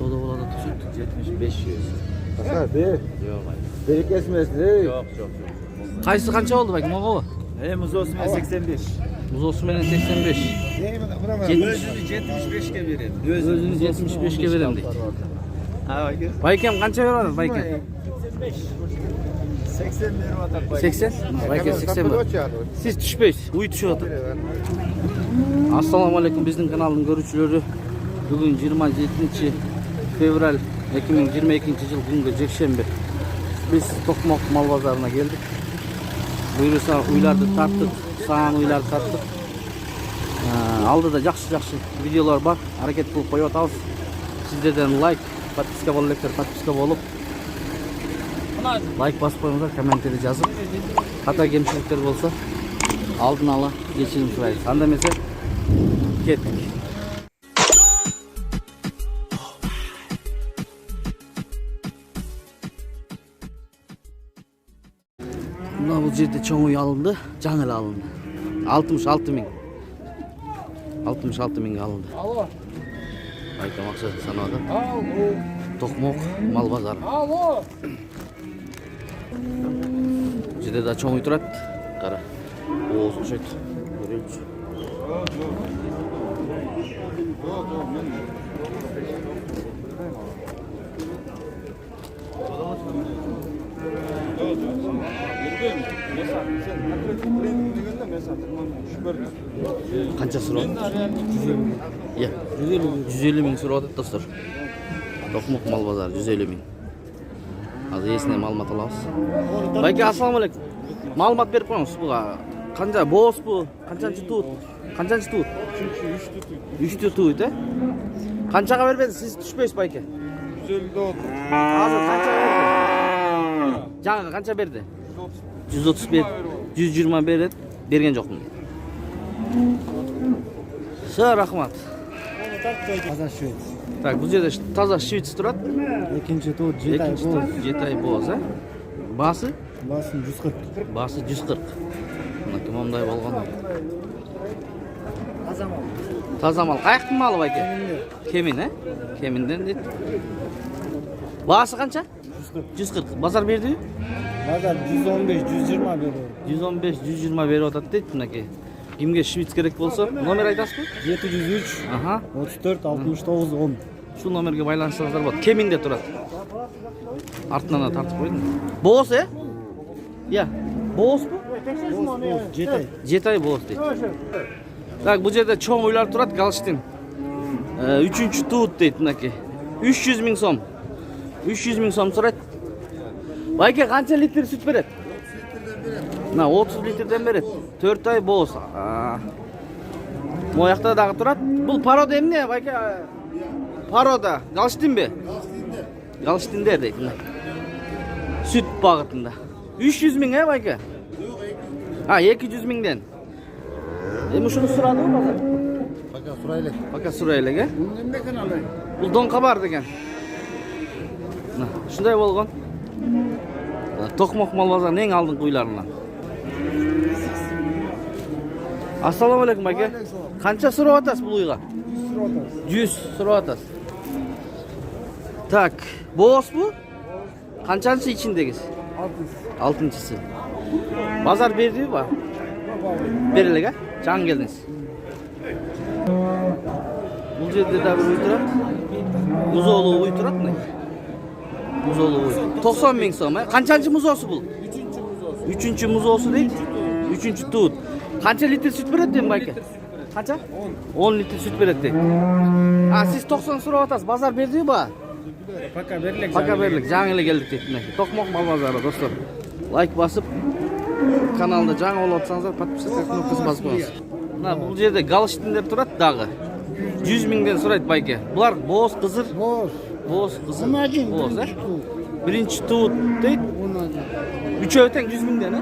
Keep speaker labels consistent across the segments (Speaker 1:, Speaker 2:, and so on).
Speaker 1: soda болады süt 75 100.
Speaker 2: Aşağı bir.
Speaker 1: Yok ay.
Speaker 2: Beri kesmesin.
Speaker 1: Yok. Qaysı qancha oldu bak moğu?
Speaker 3: Muz olsun 85.
Speaker 1: Muz olsun menen 85.
Speaker 3: Özünü 75'e vereyim.
Speaker 1: Özünü 75'e verem deydi.
Speaker 3: Ha bak.
Speaker 1: Baykem qancha beradi baykem?
Speaker 3: 80 lira atak bay.
Speaker 1: 80? Baykem 80 var. Siz düşpeysiz. Uy düşüp atır. Assalamu alaykum bizning kanalning görüşçülері. Bugün 27 fevral 2022 yıl günü Cekşembe. Biz Tokmak mal pazarına geldik. Buyursa uylardı tarttık, sağan uylardı tarttık. Aldı da yaxşı videolar var. Hareket kılıp koyup atабыз. Sizlerden like, подписка болуптер, подписка болуп like basıp koyuңуздар, комменттерди жазып. Хата кемчиликтер болсо алдын ала кечирим сурайбыз. Анда эмесе кеттик. Mına bu жерде чоң үй алынды, жаңы эле алынды. 66 миң. 66 миңге алынды.
Speaker 2: Alo.
Speaker 1: Айтам акча санабады.
Speaker 2: Alo.
Speaker 1: Токмок мал базары.
Speaker 2: Alo.
Speaker 1: Жерде да чоң үй турат. Кара. Ооз окшойт. Көрөлчү. Qancha so'radi? 150 ming so'radi dostlar. Tokmoq mal bozori 150 ming. Hozir esine ma'lumot olamiz. Bayka assalomu alaykum. Ma'lumot berib qo'yamiz buga. Qancha bo'z bu? Qanchanchi tut? Qanchanchi tut? 3 tut, Qanchaga bermediniz? Siz tushmaysiz bayka.
Speaker 2: 150 oldu.
Speaker 1: Hozir qancha berdi? Жаңа qancha berdi? 130 berdi. 120 berdi. Bergen жоқпын. Sağ rahmat.
Speaker 2: Таза швед.
Speaker 1: Так, бұл жерде таза швец тұрады.
Speaker 2: Екінші тот 7 ай болды.
Speaker 1: 7 ай боз, Басы?
Speaker 2: Басын 140.
Speaker 1: Басы 140. Мына кімомдай болған. Таза мал. Қаяқтың малы байке? Кемин, Кеминден дейді. Басы қанша? 140. Базар берді?
Speaker 2: Базар 115, 120 берді.
Speaker 1: 115, 120 беріп атады дейді мінеке. Кімге швец керек болса, номер айтасыз ба?
Speaker 2: 703,
Speaker 1: Аха.
Speaker 2: 34, 69, 10.
Speaker 1: Şu номерге байланысыңыздар болады. Кеминде тұрады. Артынан да тартып қойдым. Боғыз, Иә. Боғыз бұл?
Speaker 2: 7 ай.
Speaker 1: 7 ай боғыз дейді. Так, бұл жерде чоң үйлер тұрады, Галштин. 3-ші туыт дейді мінеке. 300 миң сом. 300 миң сом сұрайды. Байке қанша литр сүт береді? 30 литрден береді. 4 ай боғыз. Мояқта дағы тұрады. Бұл парода емне, байке? Paroda, Галштин бе? Галштиндер дейді. Süt бағытында. 300 миң, байке? 200 миңден. Мұшыны сұрады ғой базар?
Speaker 2: Baka sırayla.
Speaker 1: Бака сұрайлы,
Speaker 2: Bunun ne kanalı?
Speaker 1: Бұл донқа бар деген. Шындай болған. Токмок мал базарының ең алдыңғы үйлерінен. Ассаламу алейкум, байке. Қанша сұрап атасыз бұл үйға? 100 сұрап атасыз. Так, боғыз bu? Қаншаншы içindегіз? 6-шысы. Базар берді ба? Берілігі, жаң келдіңіз. Бұл жерде де бір үй тұрады. Музолу үй тұрады. Музолу үй. 90 миң сом, Қаншаншы музосы бұл? 3-ші музосы дейді. 3-ші туыт. Қанша литр süt береді дейм байке? Қанша? 10 литр süt береді дейді. Сіз 90 сұрап атасыз. Базар берді ба? Пока берлік, жаңы еле келдік дейді. Токмок мал базары, достар. Лайк басып, каналда жаңы болып атсаңыздар, подписаться кнопкасын басып қойыңыз. Бұл жерде Галштиндер тұрады дағы. 100 миңден сұрайды байке. Бұлар боз қызыр. Боз қызыр. Боз, Бірінші туыт дейді. Үшеуітен 100 миңден,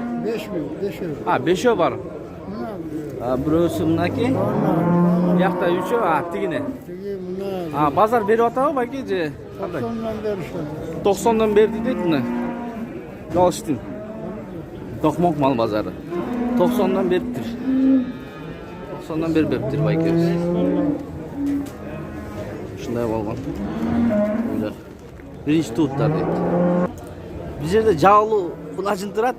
Speaker 1: 5 бар. Біреусі мұнаки. Яқта үшеу, тігіне. Базар беріп атау байке же? 90'dan berdi deydi mi? Галштин. Tokmok mal pazarı. 90'dan beriptir. 90'dan beriptir bayke. Ушундай болгон. Ойлор. Биринчи туттар дейт. Бул жерде жабылуу кулажын турат.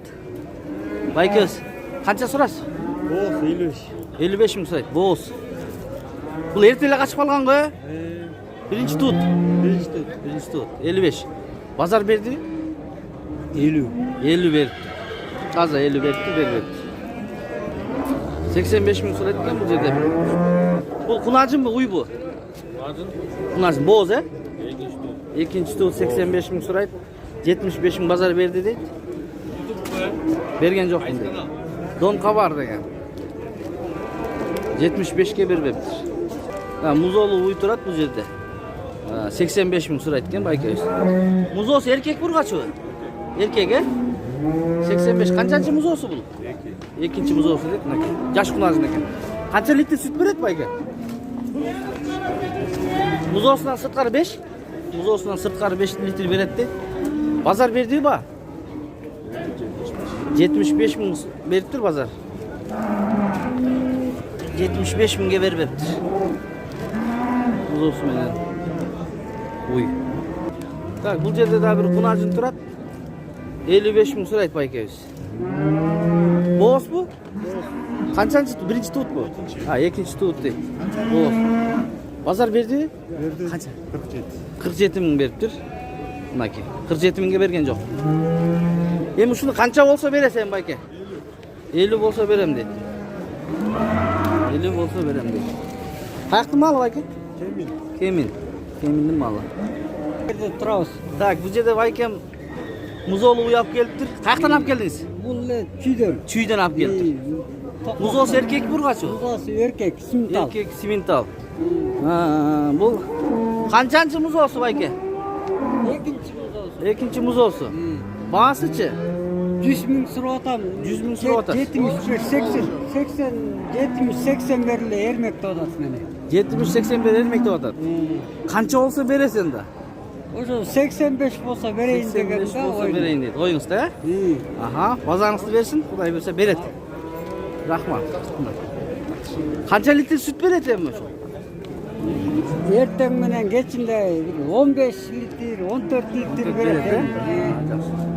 Speaker 1: Байкөз, канча сурасыз?
Speaker 2: Боз 55.
Speaker 1: 55 миң сурайт. Боз. Бул эрте эле качып калган го? Биринчи тут. Биринчи тут. 55. Базар берди?
Speaker 2: 50.
Speaker 1: 50 берди. Таза 50 берди, бербепти. 85 миң сурайт экен бул жерде. Бул кунажынбы, уйбу? Кунажын боз, Экинчи тут 85 миң сурайт. 75 миң базар берди дейт. Берген жокмун дейт. Донка бар деген. 75ке бербептир. Музолу уй турат бул жерде. 85 миң сурайт экен байкебиз. Музоосу эркек бургачыбы? Эркек, 85. Канчанчы музоосу бул? Экинчи музоосу дейт, мынакей. Жаш кунажын экен. Канча литр сүт берет байке? Музоосунан сырткары 5? Музоосунан сырткары 5 литр берет дейт. Базар берди ба? 75 миң бериптир базар. 75 миңге бербептир. Музоосу менен. Уй. Так, бул жерде да бир кунажын турат. 55 миң сурайт байкебиз. Боозбу? Канчанчы тут? Биринчи тутбу? Экинчи тут дейт. Бооз. Базар берди?
Speaker 2: Берди.
Speaker 1: Канча?
Speaker 2: 47.
Speaker 1: 47 миң бериптир. Мынакей. 47 миңге берген жок. Эми ушуну канча болсо бересен байке? 50 болсо берем дейт. 50 болсо берем дейт. Каяктын малы байке? Кемин. Кеминдин малы.
Speaker 2: Жерде турабыз.
Speaker 1: Так, бул жерде байкем музолу уй алып келиптир. Каяктан алып келдиңиз?
Speaker 2: Бул чүйдөн.
Speaker 1: Чүйдөн алып келиптир. Музоосу эркек бургачы?
Speaker 2: Музоосу эркек, симентал.
Speaker 1: Эркек симентал. Бул канчанчы музоосу байке?
Speaker 2: Экинчи музоосу.
Speaker 1: Экинчи музоосу. Баасычы?
Speaker 2: 100 миң сурап атам.
Speaker 1: 100 миң сурап атасыз.
Speaker 2: 75, 80, 70, 80 бериле эрмек деп атасыз мени.
Speaker 1: 70-80 бер эрмек деп атат. Канча болсо бересен да?
Speaker 2: Ошо 85 болсо берейин деген
Speaker 1: 85
Speaker 2: да.
Speaker 1: болсо берейин дейт. Оюңуз да? Аха, базарыңызды берсин, Кудай берсе берет. Рахмат. Канча литр сүт берет эми ошо?
Speaker 2: Эртең менен кечинде 15 литр, 14 литр берет.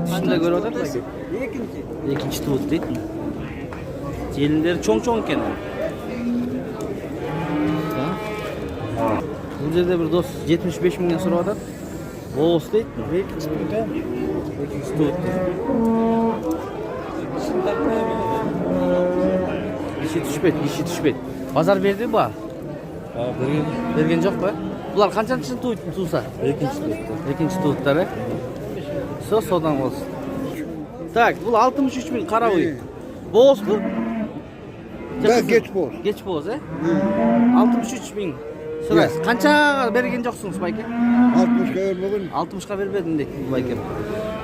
Speaker 1: Түшүндө көрүп атат байке.
Speaker 2: Экинчи.
Speaker 1: Экинчи туут дейт. Желиндери чоң-чоң экен. Бул жерде бир дос 75 миңден сурап атат. Боос дейт. Экинчи туут. Киши түшпөйт. Базар берди ба? Берген жок ба? Булар канчанчы туса? Экинчи тууттар, содан болсун. Так, бул 63 миң кара уй. Боозбу?
Speaker 2: Да, кеч боз.
Speaker 1: Кеч боз, 63 миң. Сурайсыз. Канчага берген жоксуңуз байке?
Speaker 2: 60га бербөгөн.
Speaker 1: 60га бербедим дейт бул байкем.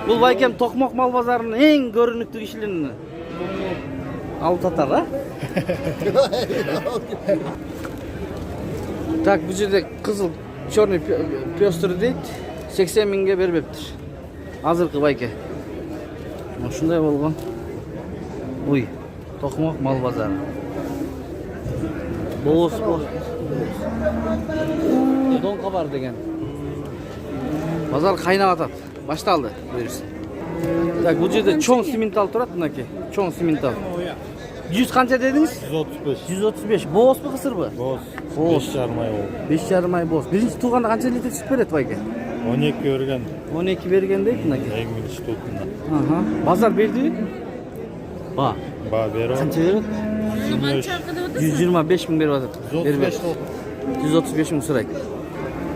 Speaker 1: Бул байкем Токмок мал базарынын эң көрүнүктүү кишилерин алып татар, Так, бул жерде кызыл черный пёстр дейт. 80 миңге бербептир. Азыркы байке. Ушундай болгон. Уй, Токмок мал базары. Боос. Донка бар деген. Базар кайнап атат. Башталды, буюрса. Так, бул жерде чоң симентал турат, мынакей. Чоң симентал. 100 канча дедиңиз?
Speaker 4: 135.
Speaker 1: 135. Бооспу, кысырбы?
Speaker 4: Боз.
Speaker 1: Боз.
Speaker 4: 5,5 ай болду.
Speaker 1: 5,5 ай боз. Биринчи тууганда канча литр сүт берет байке?
Speaker 4: 12 берген.
Speaker 1: 12 берген дейт, мынакей.
Speaker 4: Эң биринчи тутунда.
Speaker 1: Базар берди? Ба.
Speaker 4: Ба берип.
Speaker 1: Канча берет? 125 миң берип атат.
Speaker 4: 135 болду.
Speaker 1: 135 миң сурайт.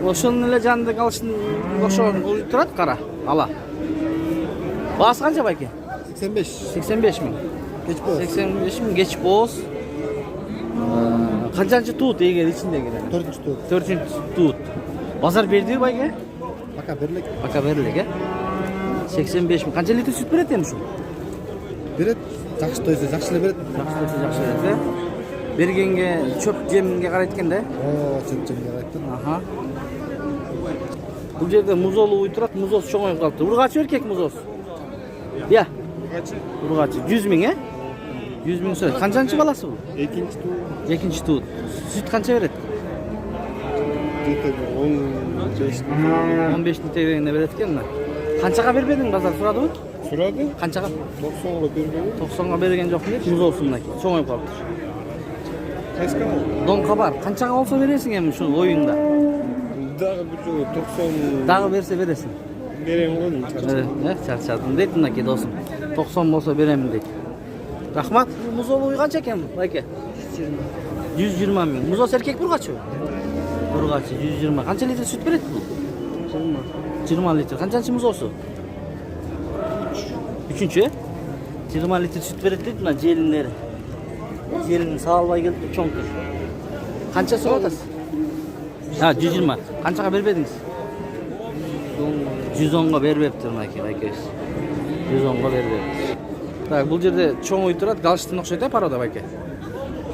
Speaker 1: Ошонун эле жанында калыштын ошон уй турат кара. Ала. Баасы канча байке?
Speaker 2: 85.
Speaker 1: 85 миң.
Speaker 2: Кеч боз.
Speaker 1: 85 миң кеч боз. Канчанчы туут эгер ичиндеги?
Speaker 2: 4-чү туут.
Speaker 1: 4-чү туут. Базар берди байке?
Speaker 2: Пока берлек.
Speaker 1: Пока берлик, 85 миң. Канча литр сүт берет эми ушул?
Speaker 2: Берет. Жакшы тойсо жакшы эле берет.
Speaker 1: Жакшы берет, Бергенге чөп жемге карайт экен да?
Speaker 2: Чөп-чөпкө карайт.
Speaker 1: Бул жерде музолу уй турат, музоосу чоңоюп калыптыр. Ургачы эркек музоосу? Ургачы 100 миң, 100 миң сурайт. Канчанчы баласы бул?
Speaker 2: Экинчи туут.
Speaker 1: Экинчи туут. Сүт канча берет? 15 мың теңгеге береді екен мына. Қаншаға бербедің базар сұрады ғой?
Speaker 5: Сұрады?
Speaker 1: Қаншаға?
Speaker 5: 90'a берген.
Speaker 1: 90-ға берген жоқ не? Мұз olsun мына. Соңайып қалыпты.
Speaker 5: Қайсыға ол?
Speaker 1: Доңқа бар. Қаншаға болса бересің емі şu ойыңда?
Speaker 5: Дағы бір жолы 90
Speaker 1: Дағы берсе бересің.
Speaker 5: берем ғой.
Speaker 1: Çarçadın дейді мынакей досым. 90 болса беремін дейді. Рахмат. Мұз олуы қанша екен байке? 120 мың. Мұз olsa erkek бұрғачы? Бұрғачы 120. Қанша литр süt береді бұл? 20 литр. Қаншаншы мұз olsa? Üçüncü. 20 litre süt verir dedi mi celinleri? Celinin sağlığa geldi çok dur. Kança su atas? Ha 120. Kançaga vermediniz? 110'ga vermeptir maki. 110'ga vermeptir. Tak bu yerde çoğun uyturat Galşteyn okşaydı paroda baki.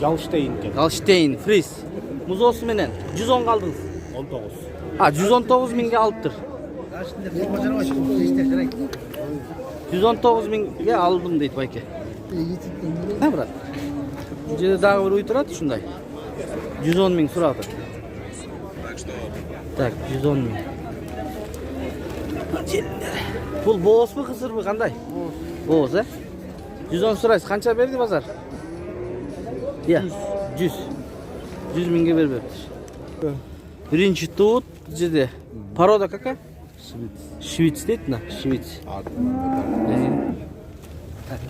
Speaker 3: Galşteyn.
Speaker 1: Galşteyn, Fris. Muz olsun menen 110 kaldınız.
Speaker 3: 19.
Speaker 1: Ha 119 minge alıptır. 119 minge aldım deydi baki. Ne bırak? Bu yerde daha bir uyturat şunday. 110 min suradı. Tak 110 min. Bu boğaz mı kısır mı kanday? Boğaz he? 110 surayız. Kança verdi pazar? Ya 100 minge vermeptir. Birinci tut dedi. Paroda kaka? Şivits deydi mi? Şivits.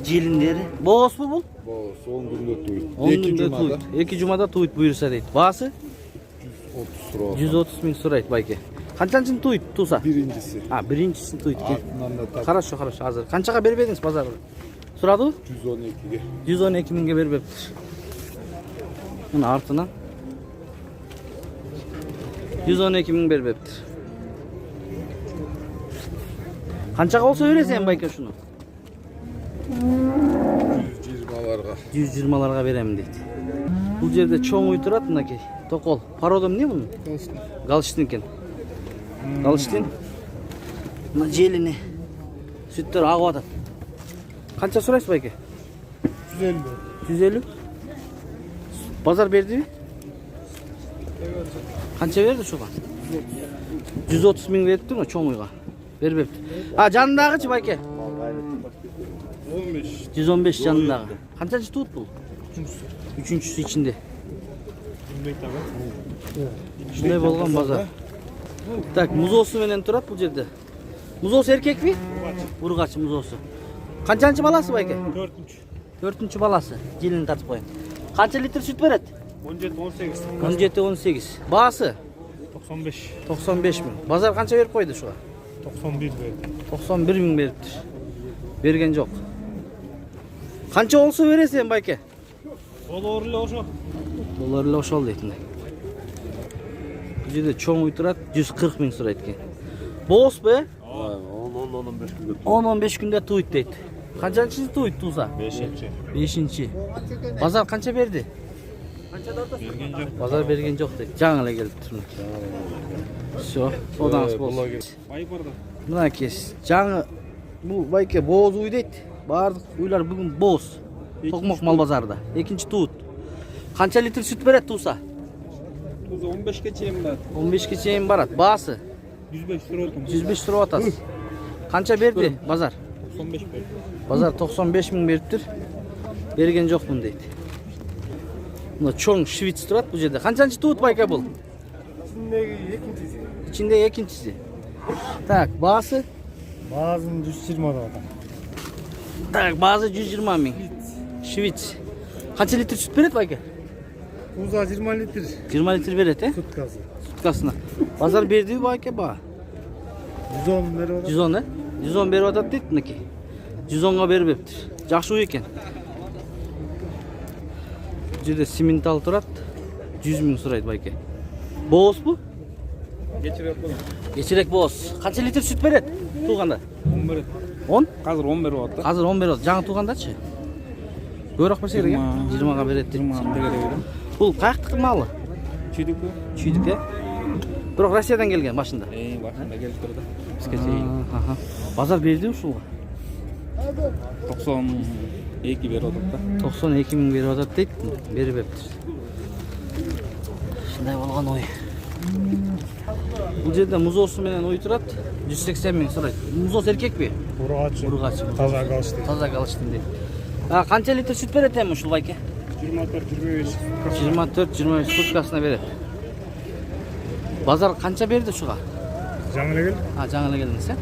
Speaker 1: Celinleri. Boğaz mı bu?
Speaker 5: Bu son günde tuyut.
Speaker 1: 10 günde tuyut. 2 cumada tuyut buyursa deydi. Bağısı?
Speaker 5: 30 lira.
Speaker 1: 130 min suraydı bayki. Kançançın tuyut tusa?
Speaker 5: Birincisi.
Speaker 1: Ha birincisi tuyut.
Speaker 5: Ardından da tak
Speaker 1: Хорошо, hazır. Kançaga vermediniz pazarda? Suradı mı?
Speaker 5: 112'ye.
Speaker 1: 112 minge vermeptir. Bunun artına 112 min vermeptir. Kançaga olsa öğresen bayka şunu.
Speaker 5: 120'larga.
Speaker 1: 120'larga verem deydi. Bu yerde çoğun uyturat mınaki. Tokol. Parodom ne bunun? Galştin eken. Galştin. Buna jelini. Sütler ağı atat. Kança surayız bayki?
Speaker 5: 150.
Speaker 1: 150. Pazar verdi mi? Kança verdi şuğa? 130 min verdi mi çoğun uyga? Vermepti. Ha canındağıcı bayki?
Speaker 5: 15.
Speaker 1: 115 canındağı. Kançacı tut bu? Üçüncüsü içinde. Şunday bolgan pazar. Tak muz olsun menen turat bu yerde. Muz olsun erkek mi? Burgaç muz olsun. Kançançı balası bayke? 4. balası. Gelin katıp koyun. Kança litre süt veret? 17-18. Bağısı? 95 min. Pazar kança verip koydu şuğa? 91 min veriptir. Bergen yok. Kança olsa veresen bayke? Dolarla oşal deytin. Bu yerde çoğun uyturat 140 min suraydı ki. Boğaz be? 10-15 günde tuyut deydi. Kançançı tuyut tuza? 5. Pazar kança verdi? Pazar bergen yok deydi. Canıla gelip turmak. Şo, odanız bolsun. Buna kes. Canı bu bayke boğaz uy deydi. Bardık uylar bugün boğaz. Tokmak mal bazarda. 2. tuğut. Kança litre süt veret tuğsa?
Speaker 3: 15 geçeyim ben.
Speaker 1: 15 geçeyim barat. Bağısı? 105 lira atas. Kança verdi bazar?
Speaker 3: 95 ver.
Speaker 1: Bazar 95 min veriptir. Bergen yok bunu deydi. Bunda çoğun şivits turat bu yerde. Kançançı tuğut bayka bul? İçinde ikincisi. Tak bağısı?
Speaker 2: Bazım 120 lira.
Speaker 1: Tak bazı 120 min. Şivits. Kaç litre süt veret bayka?
Speaker 2: Uza 20 litre
Speaker 1: 20 litre veret he?
Speaker 2: süt gazı.
Speaker 1: Süt kasına. Bazar verdi bayka bağ.
Speaker 2: 110 lira.
Speaker 1: 110 he? 110 beri adat deydi mi ki? 110'ga vermeptir. Жақсы uy eken. Bu yerde simental turat 100 min suraydı bayka. Boğaz bu? Geçirek boğaz. Kaç litre süt veret? Tuğanda?
Speaker 3: 11.
Speaker 1: 10?
Speaker 3: Қазір 11 oldu.
Speaker 1: Hazır 11 oldu. Жаңы туғандачы? Көбірек берсе керек, 20'ға береді дейді.
Speaker 3: 20 береді.
Speaker 1: Бұл қаяқтық малы?
Speaker 3: Çüydük mü?
Speaker 1: Çüydük ya. Бірақ Россиядан келген başında.
Speaker 3: Başında gelip durdu. Bizге şeyin.
Speaker 1: Bazar berdi mi şuға?
Speaker 3: 92 beri olduk da.
Speaker 1: 92 min berip атат дейді. Беріп епtir. Шындай болған ой. Бұл жерде музоосу менен уйтурат 180 миң сурайт. Музоос эркек бе?
Speaker 5: Ургач.
Speaker 1: Ургач.
Speaker 5: Таза галышты.
Speaker 1: Таза калыштын дейт. Канча литр сүт берет эми ушул байке?
Speaker 5: 24-25.
Speaker 1: 24-25 суткасына берет. Базар канча берди ушуга?
Speaker 5: Жаңы эле келди.
Speaker 1: Жаңы эле келдиңиз, э?